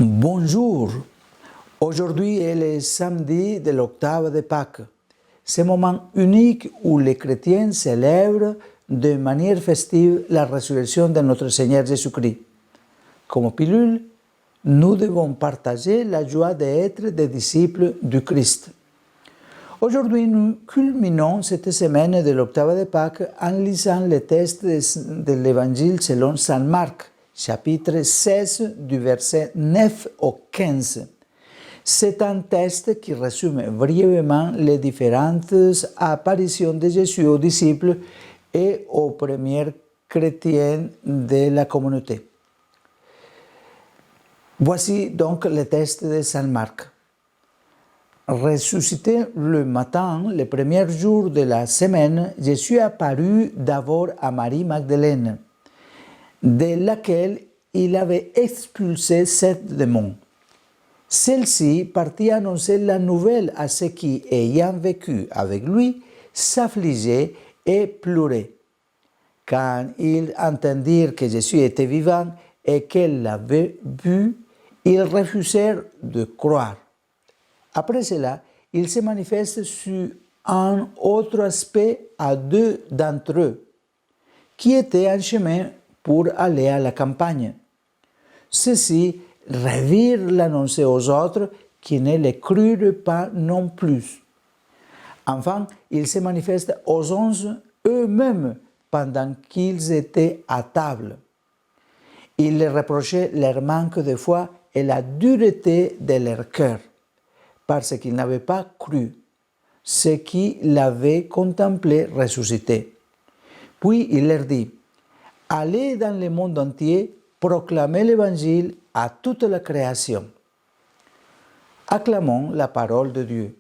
Bonjour, aujourd'hui est le samedi de l'octave de Pâques. Ce moment unique où les chrétiens célèbrent de manière festive la résurrection de notre Seigneur Jésus-Christ. Comme pilule, nous devons partager la joie d'être des disciples du Christ. Aujourd'hui, nous culminons cette semaine de l'octave de Pâques en lisant le texte de l'Évangile selon Saint Marc, chapitre 16, du verset 9 au 15. C'est un texte qui résume brièvement les différentes apparitions de Jésus aux disciples et aux premiers chrétiens de la communauté. Voici donc le texte de Saint Marc. Ressuscité le matin, le premier jour de la semaine, Jésus apparut d'abord à Marie Magdalène, de laquelle il avait expulsé 7 démons. Celle-ci partit annoncer la nouvelle à ceux qui, ayant vécu avec lui, s'affligeaient et pleuraient. Quand ils entendirent que Jésus était vivant et qu'elle l'avait vu, ils refusèrent de croire. Après cela, il se manifeste sur un autre aspect à 2 d'entre eux, qui étaient en chemin pour aller à la campagne. Ceux-ci revirent l'annoncer aux autres qui ne le crurent pas non plus. Enfin, il se manifeste aux 11 eux-mêmes pendant qu'ils étaient à table. Il leur reprochait leur manque de foi et la dureté de leur cœur, parce qu'ils n'avaient pas cru ceux qui l'avaient contemplé ressuscité. Puis il leur dit: allez dans le monde entier, proclamez l'Évangile à toute la création. Acclamons la parole de Dieu.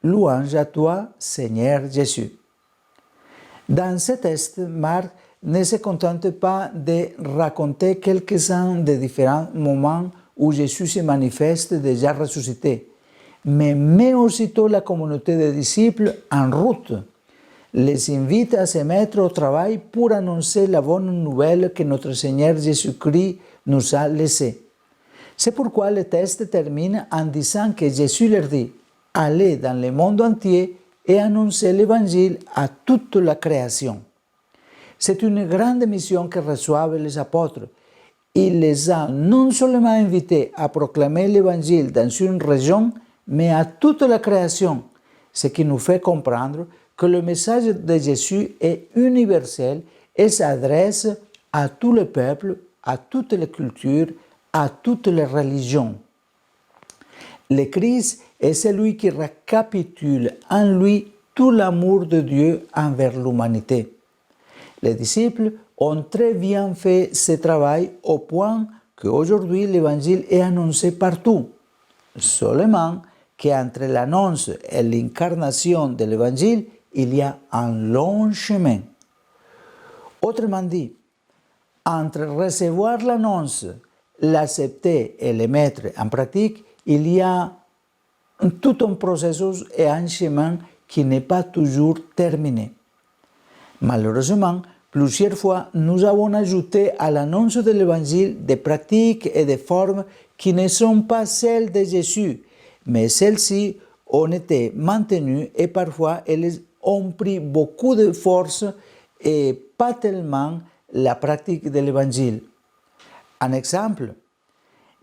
Louange à toi, Seigneur Jésus. Dans ce texte, Marc ne se contente pas de raconter quelques-uns des différents moments où Jésus se manifeste déjà ressuscité, mais met aussitôt la communauté des disciples en route, les invite à se mettre au travail pour annoncer la bonne nouvelle que notre Seigneur Jésus-Christ nous a laissée. C'est pourquoi le texte termine en disant que Jésus leur dit: allez dans le monde entier et annoncez l'Évangile à toute la création. C'est une grande mission que reçoivent les apôtres. Il les a non seulement invités à proclamer l'Évangile dans une région, mais à toute la création, ce qui nous fait comprendre que le message de Jésus est universel et s'adresse à tous les peuples, à toutes les cultures, à toutes les religions. Le Christ est celui qui récapitule en lui tout l'amour de Dieu envers l'humanité. Les disciples ont très bien fait ce travail au point qu'aujourd'hui l'Évangile est annoncé partout. Seulement qu'entre l'annonce et l'incarnation de l'Évangile, il y a un long chemin. Autrement dit, entre recevoir l'annonce, l'accepter et le mettre en pratique, il y a tout un processus et un chemin qui n'est pas toujours terminé. Malheureusement, plusieurs fois, nous avons ajouté à l'annonce de l'Évangile des pratiques et des formes qui ne sont pas celles de Jésus, mais celles-ci ont été maintenues et parfois elles ont pris beaucoup de force et pas tellement la pratique de l'Évangile. Un exemple,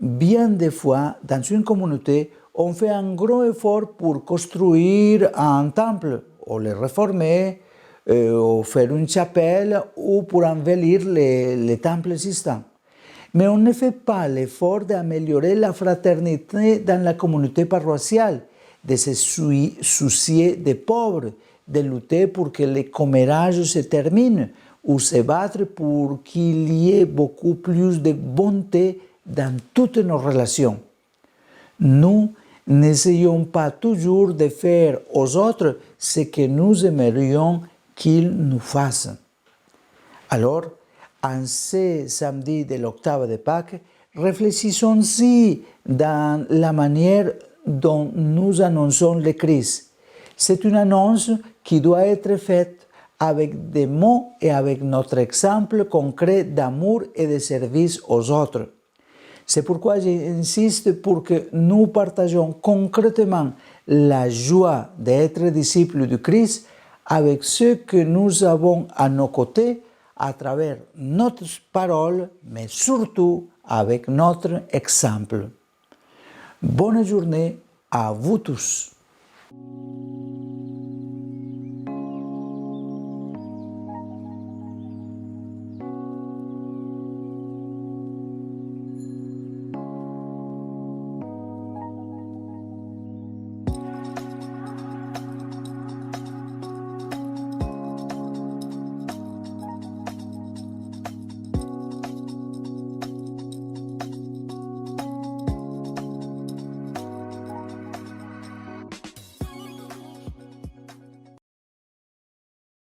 bien des fois, dans une communauté, on fait un gros effort pour construire un temple, ou le réformer, ou faire une chapelle, ou pour embellir les temples existants. Mais on ne fait pas l'effort d'améliorer la fraternité dans la communauté paroissiale, de se soucier des pauvres, de lutter pour que les commérages se terminent, ou se battre pour qu'il y ait beaucoup plus de bonté dans toutes nos relations. Nous n'essayons pas toujours de faire aux autres ce que nous aimerions qu'ils nous fassent. Alors, en ce samedi de l'octave de Pâques, réfléchissons-y dans la manière dont nous annonçons le Christ. C'est une annonce qui doit être faite avec des mots et avec notre exemple concret d'amour et de service aux autres. C'est pourquoi j'insiste pour que nous partageons concrètement la joie d'être disciples du Christ avec ceux que nous avons à nos côtés à travers notre parole, mais surtout avec notre exemple. Bonne journée à vous tous.